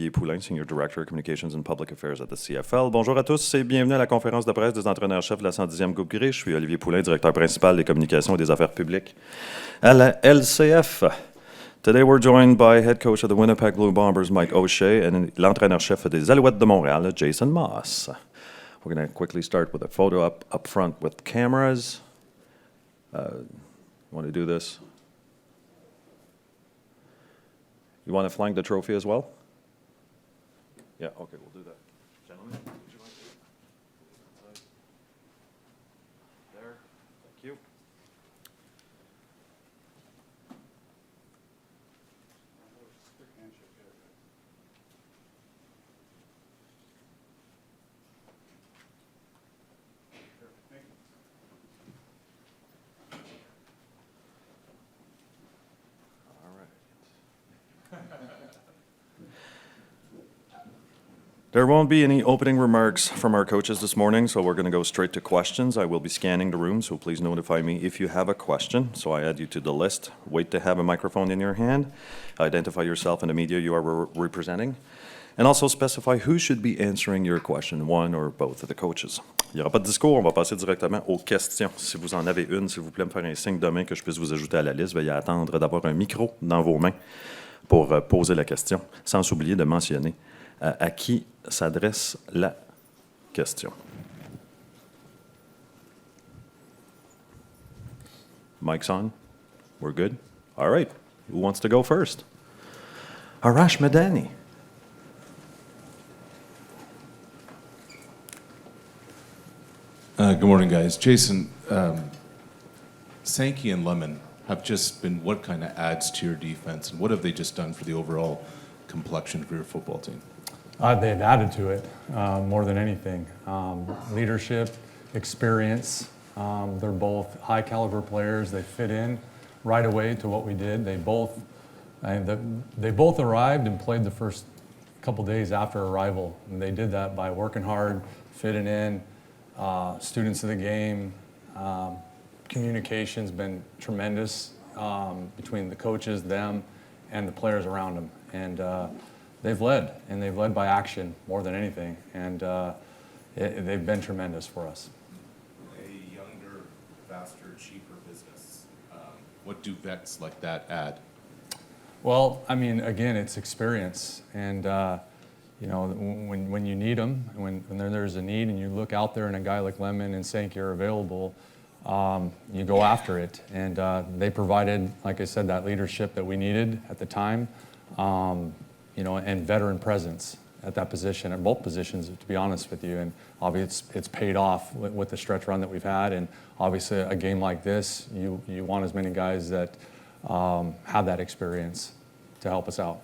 Poulain, Senior Director of Communications and Public Affairs at the CFL. Bonjour à tous et bienvenue à la conférence de presse des entraîneurs-chefs de la 110e Coupe Grey. Je suis Olivier Poulain, directeur principal des communications et des affaires publiques à la LCF. Today we're joined by head coach of the Winnipeg Blue Bombers, Mike O'Shea, and l'entraîneur-chef des Alouettes de Montréal, Jason Maas. We're going to quickly start with a photo up front with cameras. Want to do this? You want to flank the trophy as well? Yeah, okay, we'll do that. Gentlemen, would you like to? There, thank you. There won't be any opening remarks from our coaches this morning, so we're going to go straight to questions. I will be scanning the room, so please notify me if you have a question. So I add you to the list. Wait to have a microphone in your hand. Identify yourself and the media you are representing. And also specify who should be answering your question, one or both of the coaches. Il n'y aura pas de discours, on va passer directement aux questions. Si vous en avez une, s'il vous plaît, me faire un signe de main que je puisse vous ajouter à la liste. Veuillez attendre d'avoir un micro dans vos mains pour poser la question, sans oublier de mentionner à qui s'adresse la question. Mic's on? We're good? All right. Who wants to go first? Arash Madani. Good morning, guys. Jason, Sankey and Lemon have just been what kind of adds to your defense, and what have they just done for the overall complexion of your football team? They've added to it more than anything. Leadership, experience. They're both high caliber players. They fit in right away to what we did. They both arrived and played the first couple days after arrival. And they did that by working hard, fitting in, students of the game. Communication's been tremendous between the coaches, them, and the players around them. And they've led by action more than anything, and they've been tremendous for us. A younger, faster, cheaper business. What do vets like that add? Well, I mean, again, it's experience, and when you need them, when there's a need, and you look out there, and a guy like Lemon and Sankey are available, you go after it, and they provided, like I said, that leadership that we needed at the time. And veteran presence at that position, at both positions, to be honest with you. And obviously it's paid off with the stretch run that we've had. And obviously a game like this, you want as many guys that have that experience to help us out.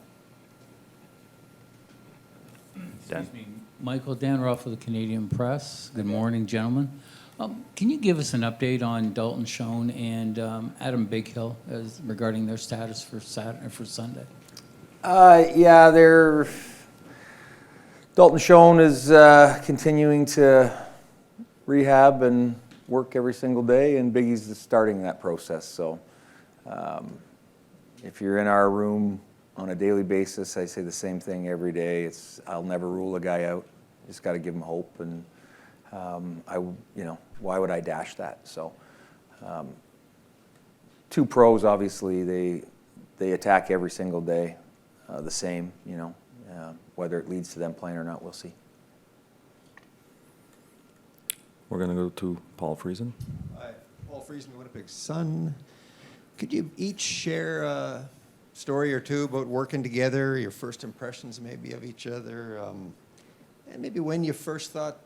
Excuse me, Michael Danroff of the Canadian Press. Good morning, gentlemen. Can you give us an update on Dalton Schoen and Adam Bighill regarding their status for Sunday? Dalton Schoen is continuing to rehab and work every single day, and Biggie's just starting that process. So if you're in our room on a daily basis, I say the same thing every day. I'll never rule a guy out. Just got to give him hope, and why would I dash that? So two pros, obviously, they attack every single day. The same, whether it leads to them playing or not, we'll see. We're going to go to Paul Friesen. Hi, Paul Friesen, Winnipeg Sun. Could you each share a story or two about working together, your first impressions maybe of each other, and maybe when you first thought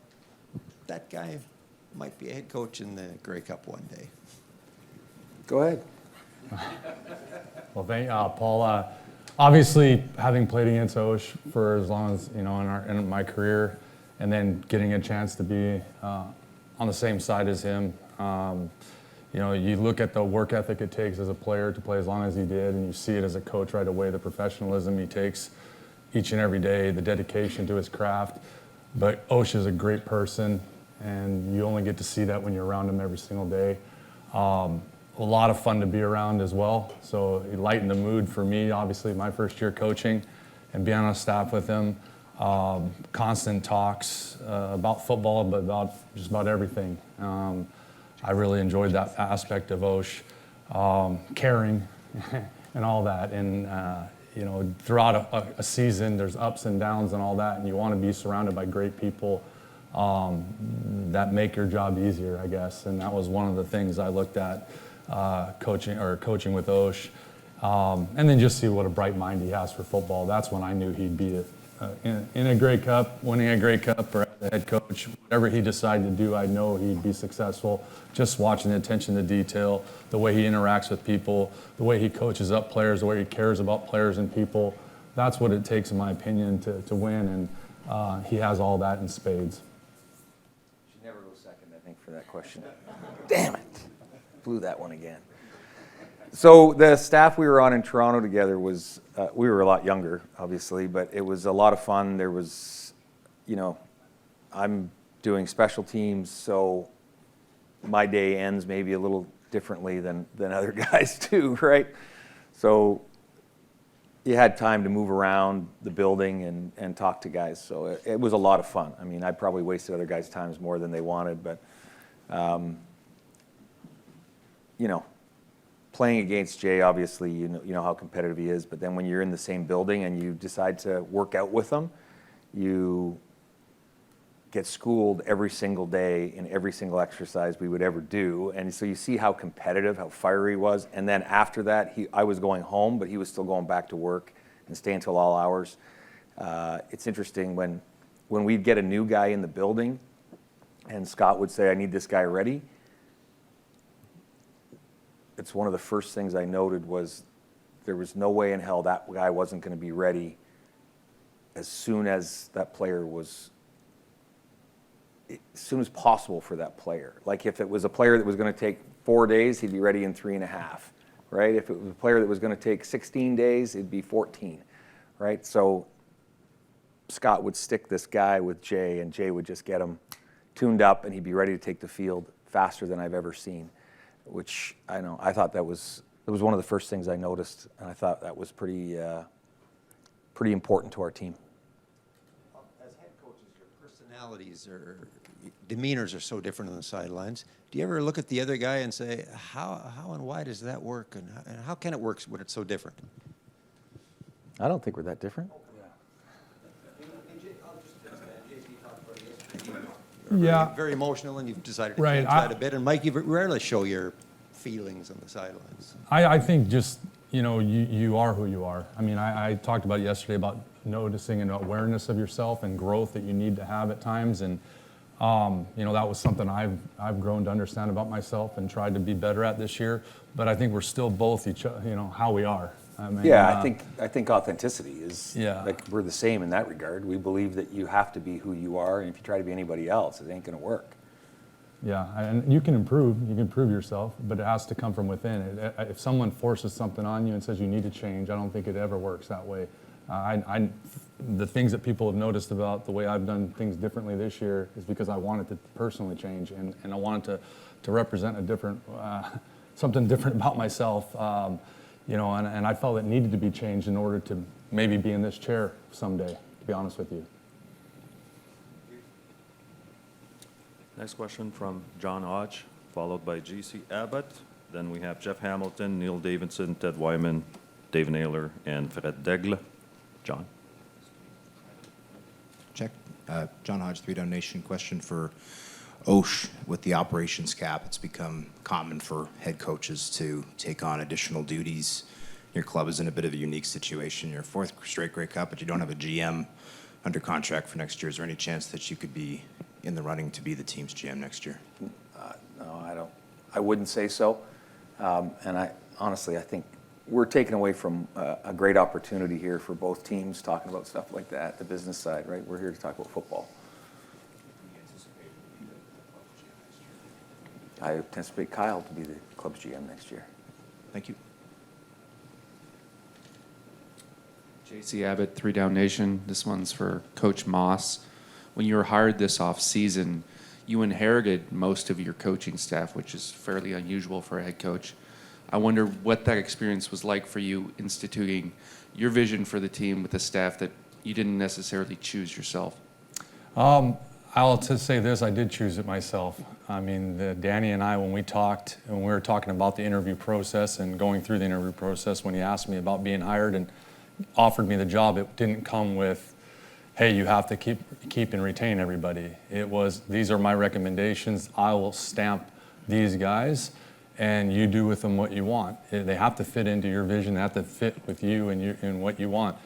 that guy might be a head coach in the Grey Cup one day? Go ahead. Well, thank Paul. Obviously, having played against Osh for as long as in my career, and then getting a chance to be on the same side as him, you look at the work ethic it takes as a player to play as long as he did, and you see it as a coach right away, the professionalism he takes each and every day, the dedication to his craft. But Osh is a great person, and you only get to see that when you're around him every single day. A lot of fun to be around as well. So he lightened the mood for me, obviously, my first year coaching. and being on staff with him. Constant talks about football, but about just about everything. I really enjoyed that aspect of Osh, caring and all that. And you know, throughout a season, there's ups and downs and all that, and you want to be surrounded by great people that make your job easier, I guess. And that was one of the things I looked at coaching with Osh. And then just see what a bright mind he has for football. That's when I knew he'd be in a Grey Cup, winning a Grey Cup, or the head coach. Whatever he decided to do, I know he'd be successful. Just watching the attention to detail, the way he interacts with people, the way he coaches up players, the way he cares about players and people. That's what it takes, in my opinion, to win. And he has all that in spades. Should never go second, I think, for that question. Damn it. Blew that one again. So the staff we were on in Toronto together was, we were a lot younger, obviously, but it was a lot of fun. There was, you know, I'm doing special teams, so my day ends maybe a little differently than other guys do, right? So you had time to move around the building and talk to guys. So it was a lot of fun. I mean, I probably wasted other guys' times more than they wanted, but, you know, playing against Jay, obviously, you know how competitive he is, but then when you're in the same building and you decide to work out with him, you get schooled every single day in every single exercise we would ever do. And so you see how competitive, how fiery he was. And then after that, I was going home, but he was still going back to work and stay until all hours. It's interesting when we'd get a new guy in the building and Scott would say, I need this guy ready. It's one of the first things I noted was there was no way in hell that guy wasn't going to be ready as soon as that player was, as soon as possible for that player. Like if it was a player that was going to take 4 days, he'd be ready in 3.5, right? If it was a player that was going to take 16 days, it'd be 14, right? So Scott would stick this guy with Jay, and Jay would just get him tuned up, and he'd be ready to take the field faster than I've ever seen. Which I thought it was one of the first things I noticed, and I thought that was pretty important to our team. As head coaches, your personalities or demeanors are so different on the sidelines. Do you ever look at the other guy and say, how and why does that work, and how can it work when it's so different? I don't think we're that different. Yeah. Very emotional, and you've decided to Right, change that a bit. And Mike, you rarely show your feelings on the sidelines. I think just, you know, you are who you are. I mean, I talked about yesterday about noticing and awareness of yourself and growth that you need to have at times. And, you know, that was something I've grown to understand about myself and tried to be better at this year. But I think we're still both how we are. I mean, Yeah, I think authenticity is, Yeah. like, we're the same in that regard. We believe that you have to be who you are, and if you try to be anybody else, it ain't going to work. Yeah, and you can improve yourself, but it has to come from within. If someone forces something on you and says you need to change, I don't think it ever works that way. The things that people have noticed about the way I've done things differently this year is because I wanted to personally change, and I wanted to represent a different, something different about myself. You know, and I felt it needed to be changed in order to maybe be in this chair someday, to be honest with you. Next question from John Hodge, followed by J.C. Abbott. Then we have Jeff Hamilton, Neil Davidson, Ted Wyman, Dave Naylor, and Fred Degle. John. Check. John Hodge, 3 Down Nation. Question for Osh. With the operations cap, it's become common for head coaches to take on additional duties. Your club is in a bit of a unique situation. You're 4th straight Grey Cup, but you don't have a GM under contract for next year. Is there any chance that you could be in the running to be the team's GM next year? No, I don't. I wouldn't say so. And I think we're taking away from a great opportunity here for both teams talking about stuff like that, the business side, right? We're here to talk about football. I anticipate Kyle to be the club's GM next year. Thank you. J.C. Abbott, 3 Down Nation. This one's for Coach Maas. When you were hired this off-season, you inherited most of your coaching staff, which is fairly unusual for a head coach. I wonder what that experience was like for you instituting your vision for the team with a staff that you didn't necessarily choose yourself. I'll just say this, I did choose it myself. I mean, Danny and I, when we were talking about the interview process and going through the interview process, when he asked me about being hired and offered me the job, it didn't come with, hey, you have to keep and retain everybody. It was, these are my recommendations, I will stamp these guys, and you do with them what you want. They have to fit into your vision, they have to fit with you and what you want.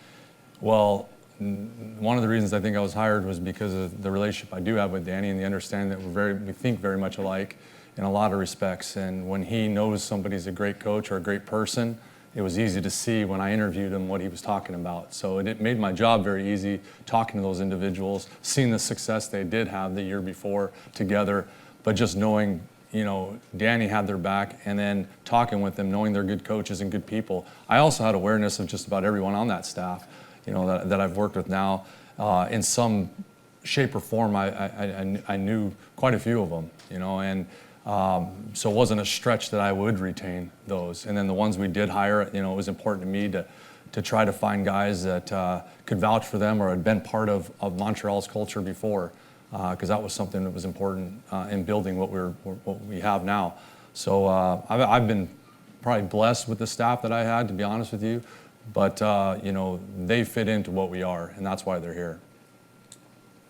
Well, one of the reasons I think I was hired was because of the relationship I do have with Danny and the understanding that we think very much alike in a lot of respects. And when he knows somebody's a great coach or a great person, it was easy to see when I interviewed him what he was talking about. So it made my job very easy talking to those individuals, seeing the success they did have the year before together, but just knowing, Danny had their back, and then talking with them, knowing they're good coaches and good people. I also had awareness of just about everyone on that staff, that I've worked with now. In some shape or form, I knew quite a few of them, and so it wasn't a stretch that I would retain those. And then the ones we did hire, it was important to me to try to find guys that could vouch for them or had been part of Montreal's culture before, because that was something that was important in building what we have now. So I've been probably blessed with the staff that I had, to be honest with you. But, they fit into what we are, and that's why they're here.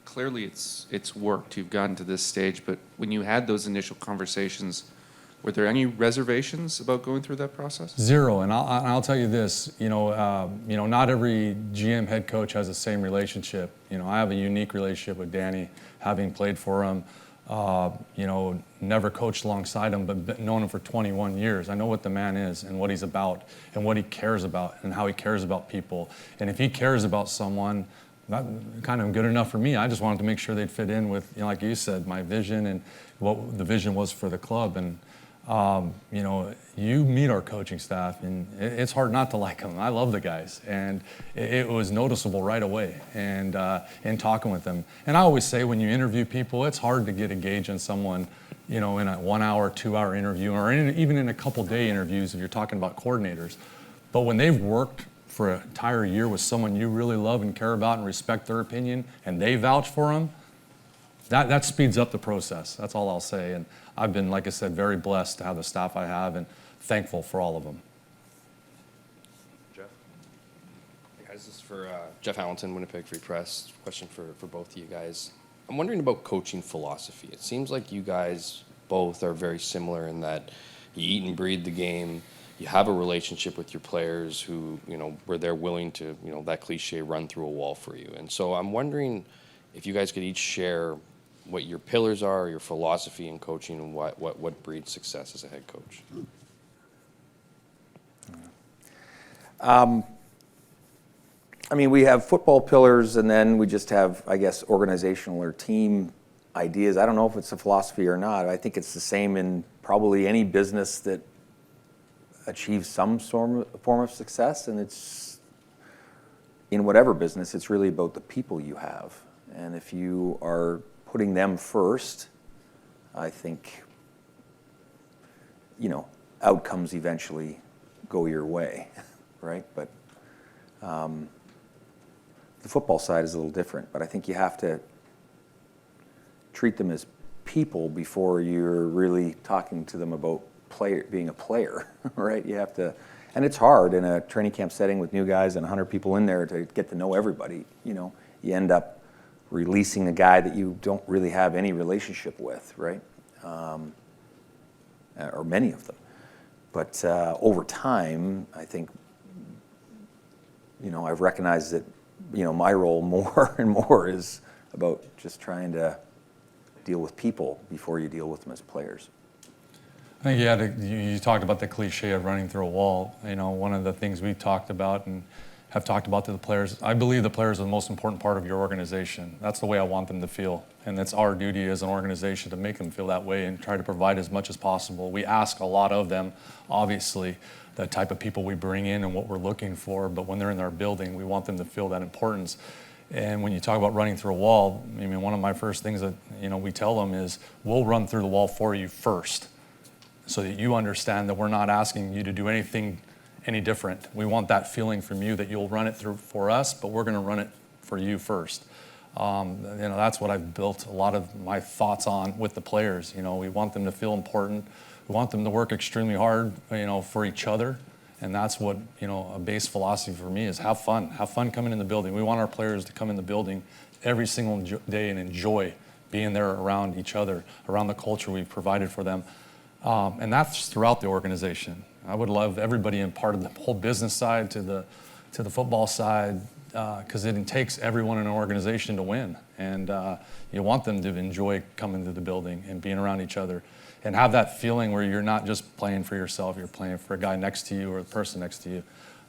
Clearly, it's worked. You've gotten to this stage, but when you had those initial conversations, were there any reservations about going through that process? Zero, and I'll tell you this, not every GM head coach has the same relationship. I have a unique relationship with Danny, having played for him. Never coached alongside him, but known him for 21 years. I know what the man is and what he's about and what he cares about and how he cares about people. And if he cares about someone, that kind of good enough for me. I just wanted to make sure they'd fit in with, like you said, my vision and what the vision was for the club. And, you meet our coaching staff, and it's hard not to like them. I love the guys, and it was noticeable right away, and in talking with them. And I always say, when you interview people, it's hard to get a gauge on someone, in a 1 hour, 2 hour interview, or even in a couple day interviews if you're talking about coordinators. But when they've worked for an entire year with someone you really love and care about and respect their opinion, and they vouch for them, that speeds up the process. That's all I'll say. And I've been, like I said, very blessed to have the staff I have and thankful for all of them. Jeff? Hey guys, this is for Jeff Hamilton, Winnipeg Free Press. Question for both of you guys. I'm wondering about coaching philosophy. It seems like you guys both are very similar in that you eat and breathe the game. You have a relationship with your players who, where they're willing to, that cliche, run through a wall for you. And so I'm wondering if you guys could each share what your pillars are, your philosophy in coaching, and what breeds success as a head coach. We have football pillars, and then we just have, I guess, organizational or team ideas. I don't know if it's a philosophy or not. I think it's the same in probably any business that achieves some form of success, and it's in whatever business, it's really about the people you have. And if you are putting them first, I think, outcomes eventually go your way, right? But the football side is a little different, but I think you have to treat them as people before you're really talking to them about being a player, right? You have to, and it's hard in a training camp setting with new guys and 100 people in there to get to know everybody. You end up releasing a guy that you don't really have any relationship with, right? Or many of them. But over time, I think, I've recognized that, my role more and more is about just trying to deal with people before you deal with them as players. I think you talked about the cliche of running through a wall. One of the things we talked about and have talked about to the players, I believe the players are the most important part of your organization. That's the way I want them to feel. And it's our duty as an organization to make them feel that way and try to provide as much as possible. We ask a lot of them, obviously, the type of people we bring in and what we're looking for, but when they're in our building, we want them to feel that importance. And when you talk about running through a wall, one of my first things that we tell them is, we'll run through the wall for you first. so that you understand that we're not asking you to do anything any different. We want that feeling from you that you'll run it through for us, but we're going to run it for you first. That's what I've built a lot of my thoughts on with the players. We want them to feel important. We want them to work extremely hard, for each other. And that's what, a base philosophy for me is have fun. Have fun coming in the building. We want our players to come in the building every single day and enjoy being there around each other, around the culture we've provided for them. And that's throughout the organization. I would love everybody in part of the whole business side to the football side, because it takes everyone in an organization to win. And you want them to enjoy coming to the building and being around each other and have that feeling where you're not just playing for yourself, you're playing for a guy next to you or the person next to you.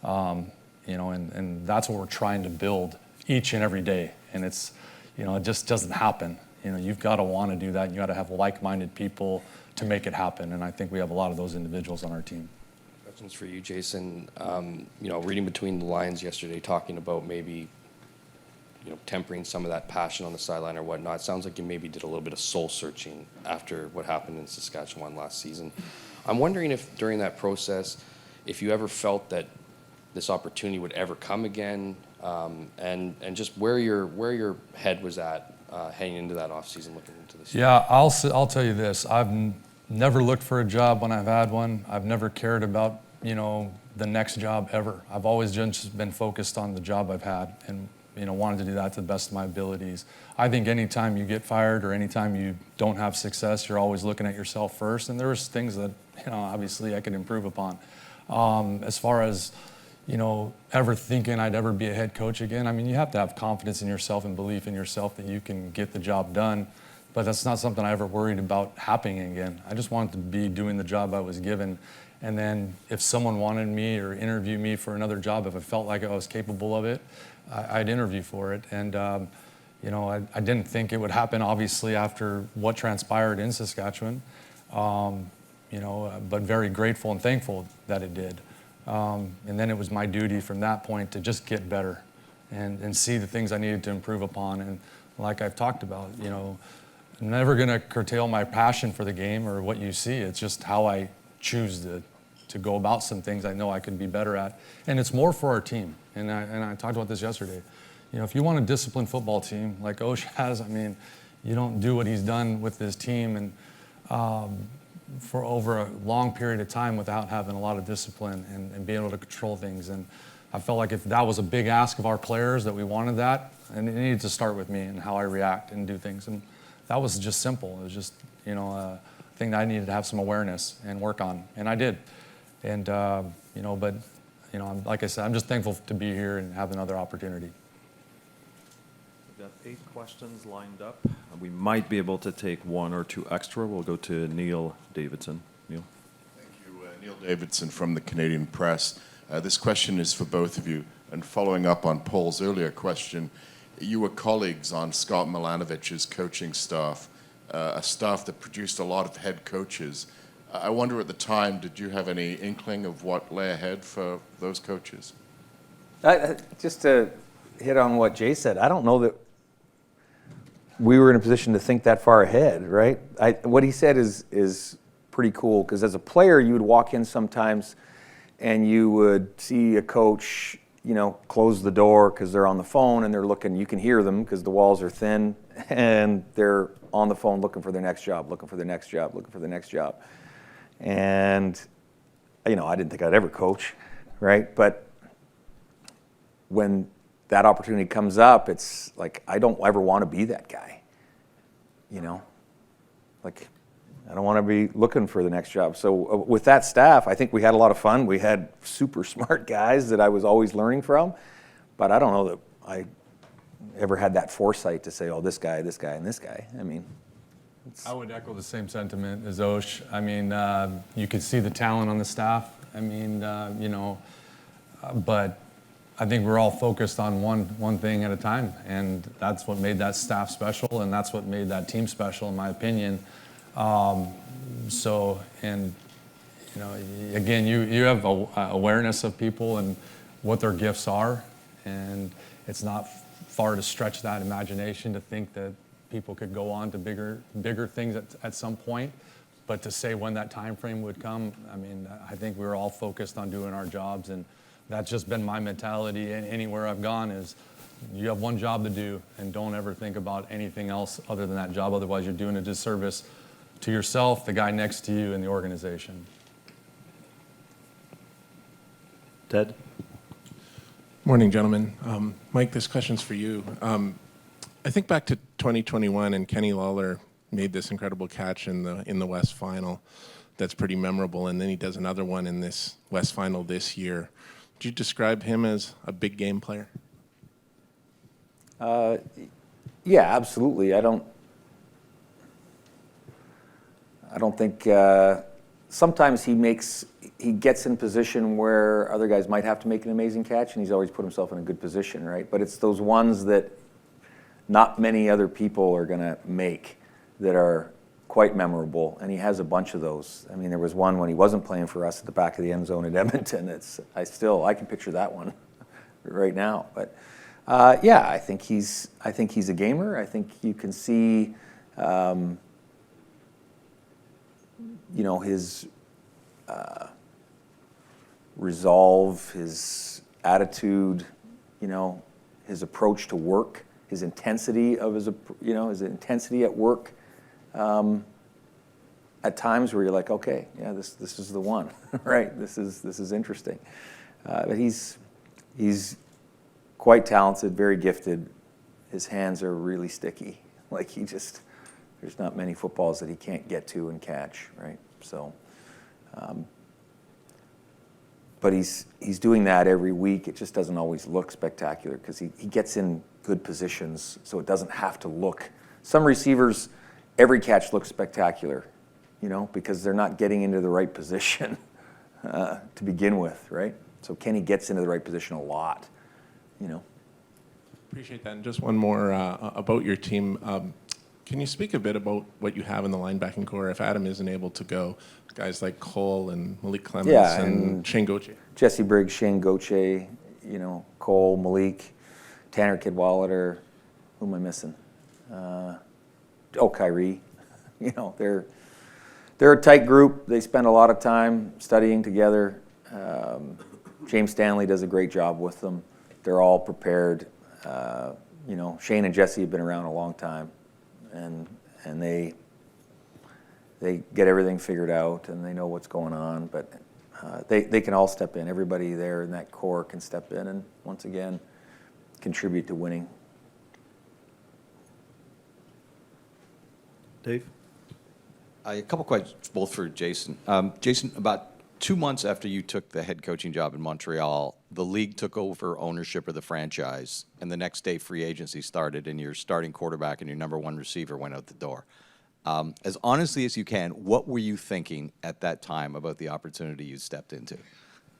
And that's what we're trying to build each and every day. And it's, it just doesn't happen. You've got to want to do that. You got to have like-minded people to make it happen. And I think we have a lot of those individuals on our team. Questions for you, Jason. Reading between the lines yesterday, talking about maybe, tempering some of that passion on the sideline or whatnot. It sounds like you maybe did a little bit of soul searching after what happened in Saskatchewan last season. I'm wondering if during that process, if you ever felt that this opportunity would ever come again, and just where your head was at heading into that offseason, looking into this. Yeah, I'll tell you this. I've never looked for a job when I've had one. I've never cared about, the next job ever. I've always just been focused on the job I've had and, wanted to do that to the best of my abilities. I think anytime you get fired or anytime you don't have success, you're always looking at yourself first. And there's things that, obviously I could improve upon. As far as, ever thinking I'd ever be a head coach again, you have to have confidence in yourself and belief in yourself that you can get the job done. But that's not something I ever worried about happening again. I just wanted to be doing the job I was given. And then if someone wanted me or interviewed me for another job, if I felt like I was capable of it, I'd interview for it. And, I didn't think it would happen, obviously, after what transpired in Saskatchewan, but very grateful and thankful that it did. And then it was my duty from that point to just get better and see the things I needed to improve upon. And like I've talked about, I'm never going to curtail my passion for the game or what you see. It's just how I choose to go about some things I know I could be better at. And it's more for our team. And I talked about this yesterday. If you want a disciplined football team like Osh has, you don't do what he's done with this team and for over a long period of time without having a lot of discipline and being able to control things. And I felt like if that was a big ask of our players, that we wanted that, and it needed to start with me and how I react and do things. And that was just simple. It was just, a thing that I needed to have some awareness and work on, and I did. And, like I said, I'm just thankful to be here and have another opportunity. We've got 8 questions lined up. We might be able to take 1 or 2 extra. We'll go to Neil Davidson. Neil. Thank you. Neil Davidson from the Canadian Press. This question is for both of you. And following up on Paul's earlier question, you were colleagues on Scott Milanovich's coaching staff, a staff that produced a lot of head coaches. I wonder at the time, did you have any inkling of what lay ahead for those coaches? Just to hit on what Jay said, I don't know that we were in a position to think that far ahead, right? What he said is pretty cool, because as a player, you would walk in sometimes and you would see a coach, close the door because they're on the phone and they're looking, you can hear them because the walls are thin, and they're on the phone looking for their next job, looking for their next job, looking for their next job. And, I didn't think I'd ever coach, right? But when that opportunity comes up, it's like, I don't ever want to be that guy, Like, I don't want to be looking for the next job. So with that staff, I think we had a lot of fun. We had super smart guys that I was always learning from. But I don't know that I ever had that foresight to say, oh, this guy, and this guy. I would echo the same sentiment as Osh. You could see the talent on the staff. But I think we're all focused on one thing at a time, and that's what made that staff special, and that's what made that team special, in my opinion. Again, you have awareness of people and what their gifts are, and it's not far to stretch that imagination to think that people could go on to bigger things at some point. But to say when that time frame would come, I mean, I think we were all focused on doing our jobs, and that's just been my mentality. And anywhere I've gone is, you have one job to do, and don't ever think about anything else other than that job. Otherwise, you're doing a disservice to yourself, the guy next to you, and the organization. Ted? Morning, gentlemen. Mike, this question's for you. I think back to 2021, and Kenny Lawler made this incredible catch in the West Final. That's pretty memorable, and then he does another one in this West Final this year. Would you describe him as a big game player? Yeah, absolutely. I don't think sometimes he gets in position where other guys might have to make an amazing catch, and he's always put himself in a good position, right? But it's those ones that not many other people are going to make that are quite memorable, and he has a bunch of those. I mean, there was one when he wasn't playing for us at the back of the end zone at Edmonton. I can picture that one right now. But yeah, I think he's a gamer. I think you can see, his resolve, his attitude, his approach to work, his intensity of his intensity at work. At times where you're like, okay, yeah, this is the one, right? This is interesting. But he's quite talented, very gifted. His hands are really sticky. Like there's not many footballs that he can't get to and catch, right? So, but he's doing that every week. It just doesn't always look spectacular because he gets in good positions, so it doesn't have to look. Some receivers, every catch looks spectacular, because they're not getting into the right position to begin with, right? So Kenny gets into the right position a lot, Appreciate that. And just one more about your team. Can you speak a bit about what you have in the linebacking core? If Adam isn't able to go, guys like Cole and Malik Clemens and Shane Gauthier. Jesse Briggs, Shane Gauthier, Cole, Malik, Tanner Kidwalader. Who am I missing? Kyrie. They're a tight group. They spend a lot of time studying together. James Stanley does a great job with them. They're all prepared. Shane and Jesse have been around a long time, and they get everything figured out, and they know what's going on. But they can all step in. Everybody there in that core can step in and, once again, contribute to winning. Dave? A couple questions, both for Jason. Jason, about 2 months after you took the head coaching job in Montreal, the league took over ownership of the franchise, and the next day free agency started, and your starting quarterback and your number one receiver went out the door. As honestly as you can, what were you thinking at that time about the opportunity you stepped into?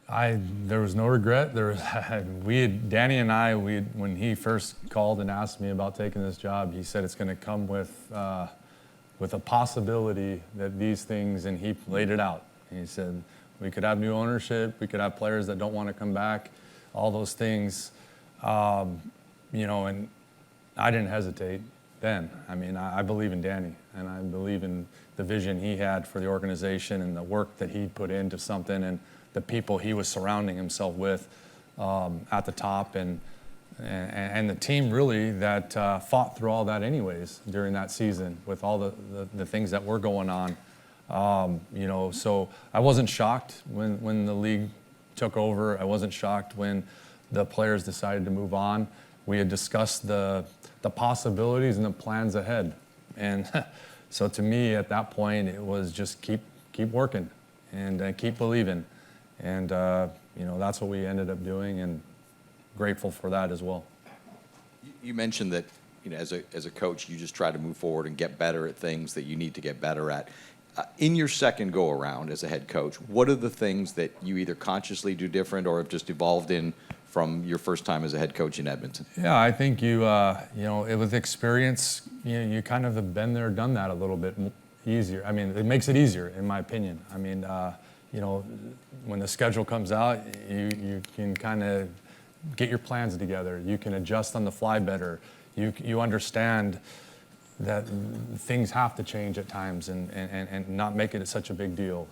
There was no regret. Danny and I, when he first called and asked me about taking this job, he said it's going to come with a possibility that these things, and he laid it out. He said, we could have new ownership, we could have players that don't want to come back, all those things. And I didn't hesitate then. I mean, I believe in Danny, and I believe in the vision he had for the organization and the work that he put into something and the people he was surrounding himself with at the top and the team really that fought through all that anyways during that season with all the things that were going on. So I wasn't shocked when the league took over. I wasn't shocked when the players decided to move on. We had discussed the possibilities and the plans ahead. And so to me at that point, it was just keep working and keep believing. And, that's what we ended up doing, and grateful for that as well. You mentioned that, as a coach, you just try to move forward and get better at things that you need to get better at. In your second go-around as a head coach, what are the things that you either consciously do different or have just evolved in from your first time as a head coach in Edmonton? Yeah, I think with experience, you kind of have been there, done that a little bit easier. I mean, it makes it easier, in my opinion. I mean, when the schedule comes out, you can kind of get your plans together. You can adjust on the fly better. You understand that things have to change at times and not make it such a big deal.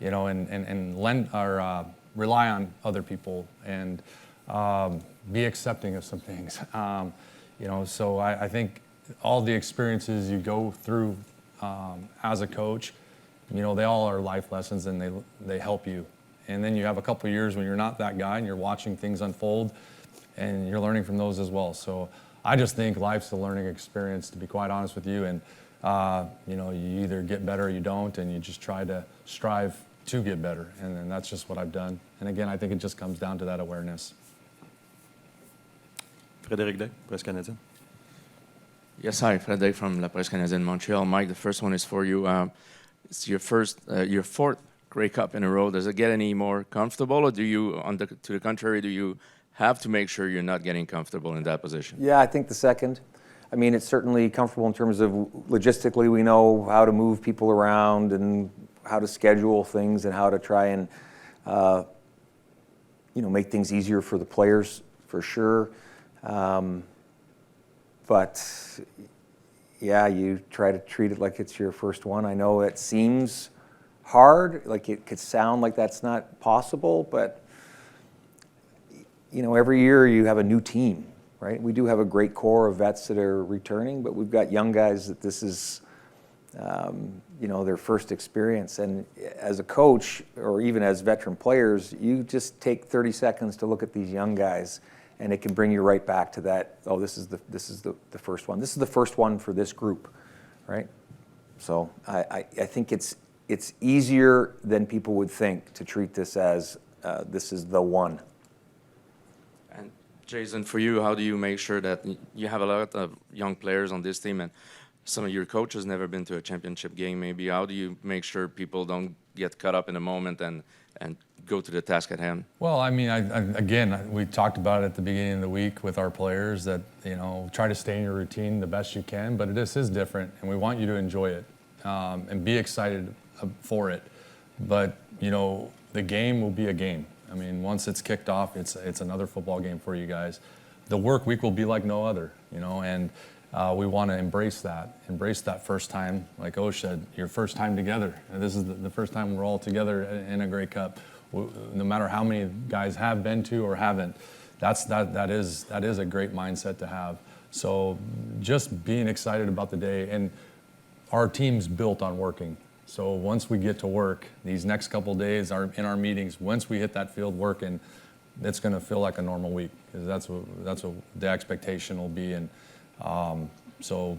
You know, and lend or rely on other people and be accepting of some things. You know, so I think all the experiences you go through as a coach, you know, they all are life lessons and they help you. And then you have a couple of years when you're not that guy and you're watching things unfold and you're learning from those as well. So I just think life's a learning experience, to be quite honest with you. And, you know, you either get better or you don't, and you just try to strive to get better. And that's just what I've done. And again, I think it just comes down to that awareness. Frédéric Day, Presse Canadienne. Yes, hi, Frédéric from La Presse Canadienne, Montreal. Mike, the first one is for you. It's your fourth Grey Cup in a row. Does it get any more comfortable, or do you, to the contrary, do you have to make sure you're not getting comfortable in that position? Yeah, I think the second. I mean, it's certainly comfortable in terms of logistically, we know how to move people around and how to schedule things and how to try and, you know, make things easier for the players, for sure. But yeah, you try to treat it like it's your first one. I know it seems hard, like it could sound like that's not possible, but you know, every year you have a new team, right? We do have a great core of vets that are returning, but we've got young guys that this is, you know, their first experience. And as a coach, or even as veteran players, you just take 30 seconds to look at these young guys, and it can bring you right back to that. Oh, this is the first one. This is the first one for this group, right? So I think it's easier than people would think to treat this as this is the one. And Jason, for you, how do you make sure that you have a lot of young players on this team, and some of your coaches never been to a championship game maybe? How do you make sure people don't get caught up in the moment and go to the task at hand? Well, I mean, again, we talked about it at the beginning of the week with our players that, you know, try to stay in your routine the best you can, but this is different, and we want you to enjoy it and be excited for it. But, you know, the game will be a game. I mean, once it's kicked off, it's another football game for you guys. The work week will be like no other, you know, and we want to embrace that first time. Like Osh said, your first time together. And this is the first time we're all together in a Grey Cup. No matter how many guys have been to or haven't, that is a great mindset to have. So just being excited about the day, and our team's built on working. So once we get to work, these next couple of days in our meetings, once we hit that field working, it's going to feel like a normal week, because that's what the expectation will be. And so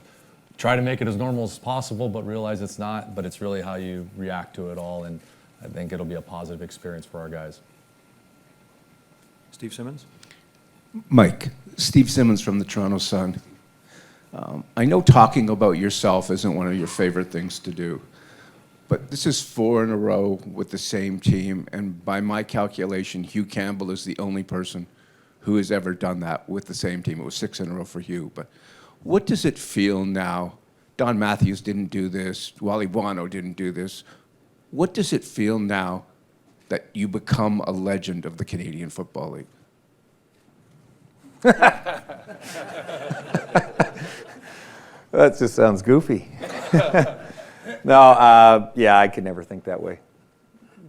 try to make it as normal as possible, but realize it's not. But it's really how you react to it all, and I think it'll be a positive experience for our guys. Steve Simmons? Mike, Steve Simmons from the Toronto Sun. I know talking about yourself isn't one of your favorite things to do, but this is 4 in a row with the same team, and by my calculation, Hugh Campbell is the only person who has ever done that with the same team. It was 6 in a row for Hugh, but what does it feel now? Don Matthews didn't do this, Wally Buono didn't do this. What does it feel now that you become a legend of the Canadian Football League? That just sounds goofy. No, yeah, I could never think that way.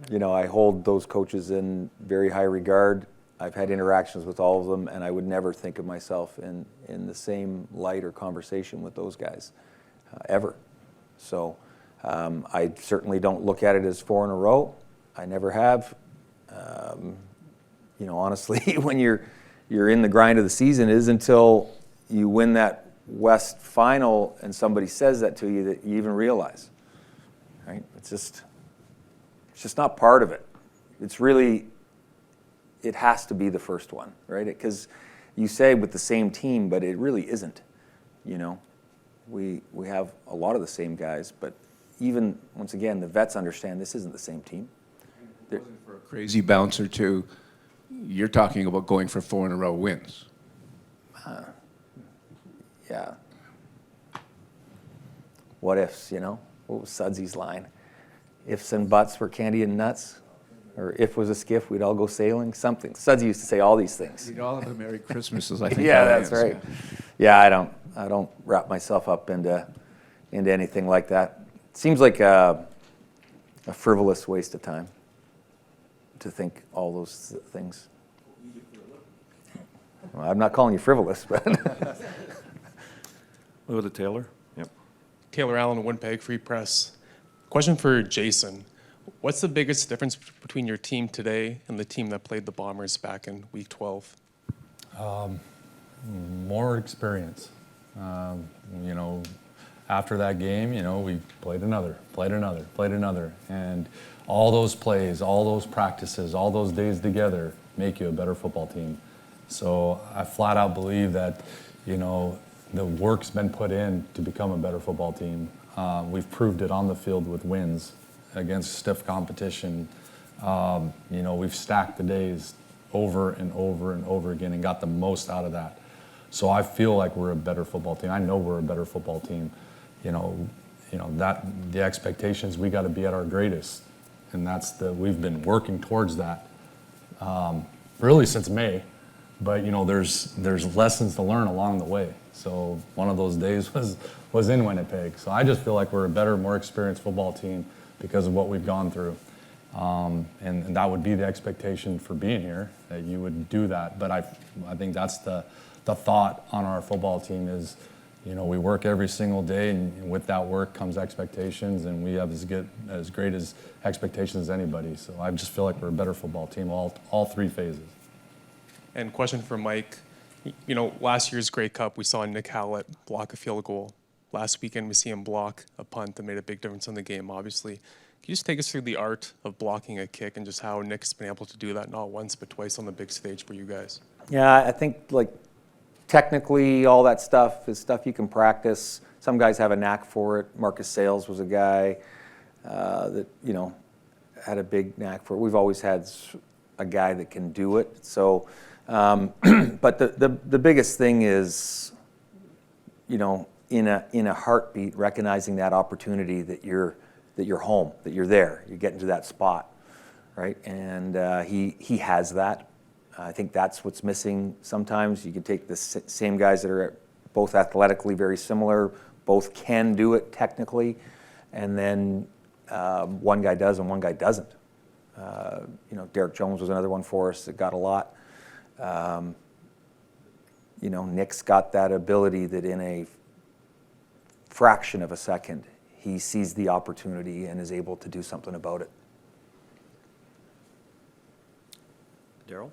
You know, I hold those coaches in very high regard. I've had interactions with all of them, and I would never think of myself in the same light or conversation with those guys, ever. So I certainly don't look at it as 4 in a row. I never have. You know, honestly, when you're in the grind of the season, it is until you win that West final and somebody says that to you that you even realize, right? It's just not part of it. It's really, it has to be the first one, right? Because you say with the same team, but it really isn't, you know? We have a lot of the same guys, but even, once again, the vets understand this isn't the same team. For a crazy bounce or two, you're talking about going for 4 in a row wins. Yeah. What ifs, you know? What was Sudsy's line? Ifs and buts were candy and nuts. Or if was a skiff, we'd all go sailing. Something. Sudsy used to say all these things. We'd all have a Merry Christmas, as I think. Yeah, that's right. Yeah, I don't wrap myself up into anything like that. It seems like a frivolous waste of time to think all those things. Well, I'm not calling you frivolous, but We'll go to Taylor. Yep. Taylor Allen, Winnipeg Free Press. Question for Jason. What's the biggest difference between your team today and the team that played the Bombers back in Week 12? More experience. You know, after that game, you know, we played another, and all those plays, all those practices, all those days together make you a better football team. So I flat out believe that, you know, the work's been put in to become a better football team. We've proved it on the field with wins against stiff competition. You know, we've stacked the days over and over and over again and got the most out of that. So I feel like we're a better football team. I know we're a better football team. You know that the expectations, we got to be at our greatest, and we've been working towards that really since May. But you know, there's lessons to learn along the way. So one of those days was in Winnipeg. So I just feel like we're a better, more experienced football team because of what we've gone through. And that would be the expectation for being here, that you would do that. But I think that's the thought on our football team is, you know, we work every single day, and with that work comes expectations, and we have as great as expectations as anybody. So I just feel like we're a better football team, all three phases. And question for Mike. You know, last year's Grey Cup, we saw Nick Hallett block a field goal. Last weekend, we see him block a punt that made a big difference in the game, obviously. Can you just take us through the art of blocking a kick and just how Nick's been able to do that not once but twice on the big stage for you guys? yeah, I think like technically all that stuff is stuff you can practice. Some guys have a knack for it. Marcus Sales was a guy that, you know, had a big knack for it. We've always had a guy that can do it. So, but the biggest thing is, you know, in a heartbeat, recognizing that opportunity that you're home, that you're there, you're getting to that spot, right? And he has that. I think that's what's missing sometimes. You can take the same guys that are both athletically very similar, both can do it technically, and then one guy does and one guy doesn't. You know, Derek Jones was another one for us that got a lot. You know, Nick's got that ability that in a fraction of a second, he sees the opportunity and is able to do something about it. Daryl?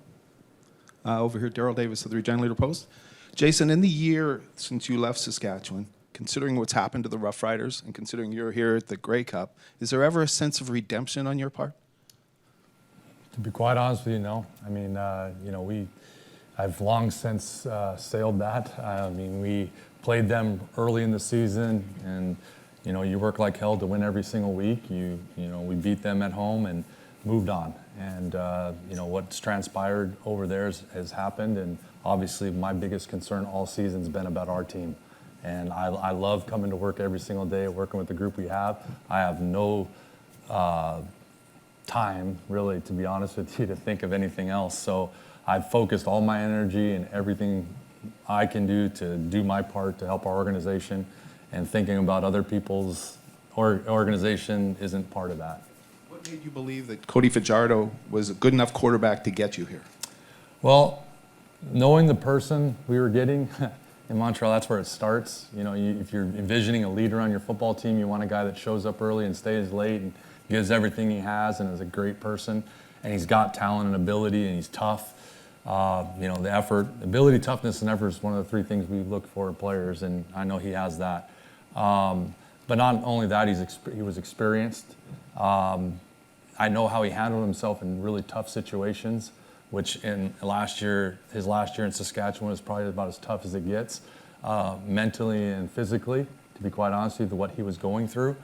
Over here, Daryl Davis of the Regina Leader Post. Jason, in the year since you left Saskatchewan, considering what's happened to the Rough Riders and considering you're here at the Grey Cup, is there ever a sense of redemption on your part? To be quite honest with you, no. I mean, you know, I've long since sailed that. I mean, we played them early in the season, and you know, you work like hell to win every single week. You know, we beat them at home and moved on. And you know, what's transpired over there has happened. And obviously, my biggest concern all season's been about our team. And I love coming to work every single day, working with the group we have. I have no time, really, to be honest with you, to think of anything else. So I've focused all my energy and everything I can do to do my part to help our organization, and thinking about other people's organization isn't part of that. What made you believe that Cody Fajardo was a good enough quarterback to get you here? Well, knowing the person we were getting in Montreal, that's where it starts. You know, if you're envisioning a leader on your football team, you want a guy that shows up early and stays late and gives everything he has and is a great person. And he's got talent and ability, and he's tough. You know, the effort, ability, toughness, and effort is one of the three things we look for in players, and I know he has that. But not only that, he was experienced. I know how he handled himself in really tough situations, which in his last year in Saskatchewan was probably about as tough as it gets, mentally and physically, to be quite honest with you, what he was going through.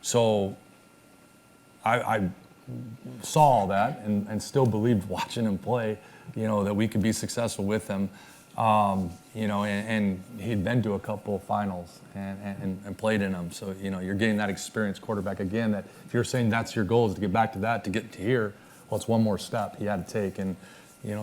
So I saw all that and still believed watching him play, you know, that we could be successful with him. You know, and he'd been to a couple of finals and played in them. So, you know, you're getting that experienced quarterback again, that if you're saying that's your goal is to get back to that, to get to here, well, it's one more step he had to take. And,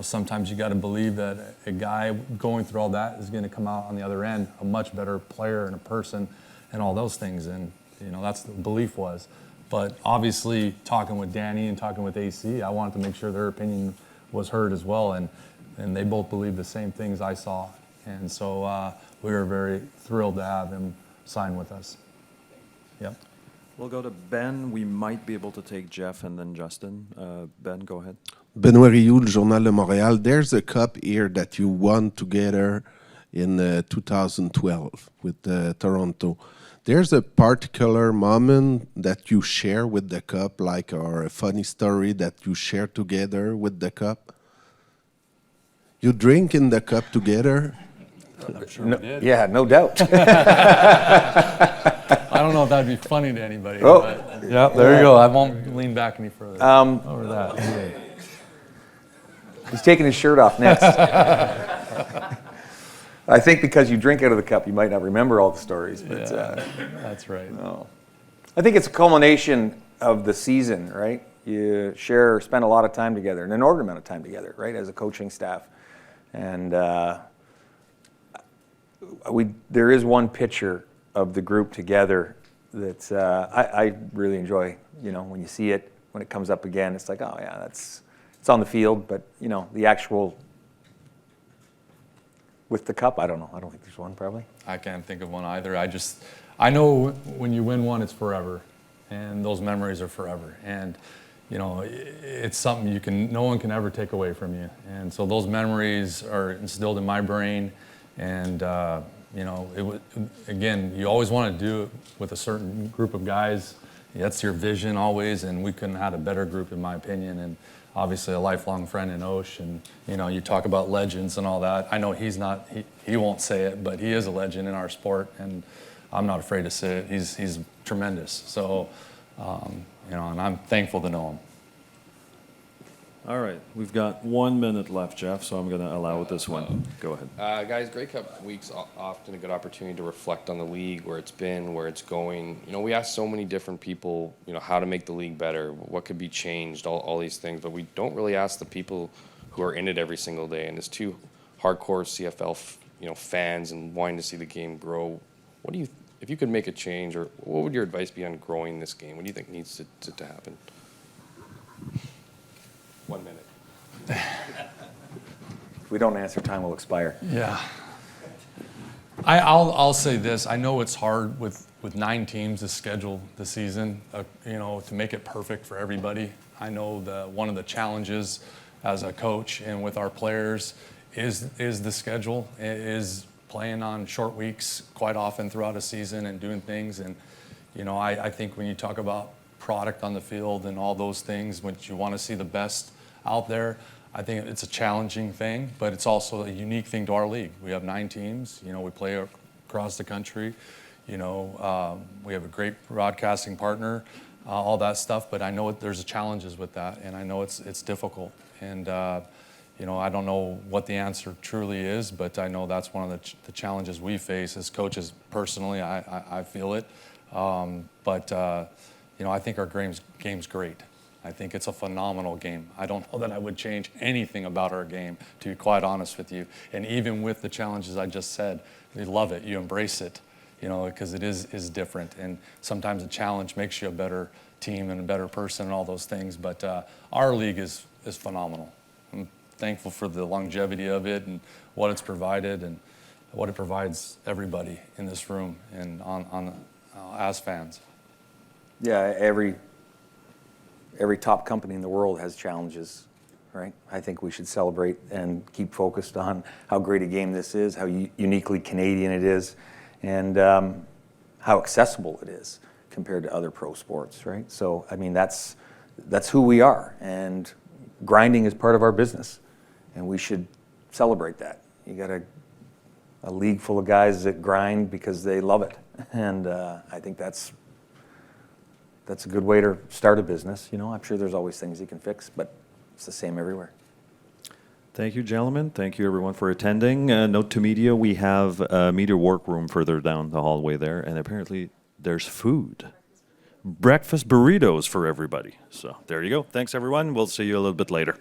sometimes you got to believe that a guy going through all that is going to come out on the other end a much better player and a person and all those things. And, that's the belief was. But obviously, talking with Danny and talking with AC, I wanted to make sure their opinion was heard as well. And they both believed the same things I saw. And so we were very thrilled to have him sign with us. Yep. We'll go to Ben. We might be able to take Jeff and then Justin. Ben, go ahead. Benoît Rioux, le Journal de Montréal. There's a cup here that you won together in 2012 with Toronto. There's a particular moment that you share with the cup, or a funny story that you share together with the cup? You drink in the cup together? I'm sure we did. Yeah, no doubt. I don't know if that'd be funny to anybody. Oh. But, yeah, there you go. I won't lean back any further over that. He's taking his shirt off next. I think because you drink out of the cup, you might not remember all the stories. But, that's right. No. I think it's a culmination of the season, right? You spend a lot of time together, an inordinate amount of time together, right, as a coaching staff. And there is one picture of the group together that I really enjoy. When you see it, when it comes up again, it's like, oh yeah, it's on the field, but the actual with the cup, I don't know. I don't think there's one probably. I can't think of one either. I know when you win one, it's forever, and those memories are forever. And it's something no one can ever take away from you. And so those memories are instilled in my brain. And again, you always want to do it with a certain group of guys. That's your vision always, and we couldn't have had a better group, in my opinion. And obviously a lifelong friend in Osh, and you talk about legends and all that. I know he's not, he won't say it, but he is a legend in our sport, and I'm not afraid to say it. He's tremendous. So, and I'm thankful to know him. All right, we've got 1 minute left, Jeff, so I'm going to allow it this one. Go ahead. Guys, Grey Cup week's often a good opportunity to reflect on the league, where it's been, where it's going. We ask so many different people, how to make the league better, what could be changed, all these things, but we don't really ask the people who are in it every single day. And as two hardcore CFL, fans and wanting to see the game grow, if you could make a change, or what would your advice be on growing this game? What do you think needs to happen? 1 minute. If we don't answer, time will expire. Yeah. I'll say this. I know it's hard with 9 teams to schedule the season, to make it perfect for everybody. I know one of the challenges as a coach and with our players is the schedule, is playing on short weeks quite often throughout a season and doing things. And, I think when you talk about product on the field and all those things, when you want to see the best out there, I think it's a challenging thing, but it's also a unique thing to our league. We have 9 teams. We play across the country. We have a great broadcasting partner, all that stuff. But I know there's challenges with that, and I know it's difficult. And I don't know what the answer truly is, but I know that's one of the challenges we face as coaches. Personally, I feel it. But I think our game's great. I think it's a phenomenal game. I don't know that I would change anything about our game, to be quite honest with you. And even with the challenges I just said, we love it. You embrace it, because it is different. And sometimes a challenge makes you a better team and a better person and all those things. But our league is phenomenal. I'm thankful for the longevity of it and what it's provided and what it provides everybody in this room and as fans. Yeah, every top company in the world has challenges, right? I think we should celebrate and keep focused on how great a game this is, how uniquely Canadian it is, and how accessible it is compared to other pro sports, right? So, that's who we are, and grinding is part of our business, and we should celebrate that. You got a league full of guys that grind because they love it, and I think that's a good way to start a business. I'm sure there's always things you can fix, but it's the same everywhere. Thank you, gentlemen. Thank you, everyone, for attending. Note to media, we have a media workroom further down the hallway there, and apparently there's food. Breakfast burritos for everybody. So there you go. Thanks, everyone. We'll see you a little bit later.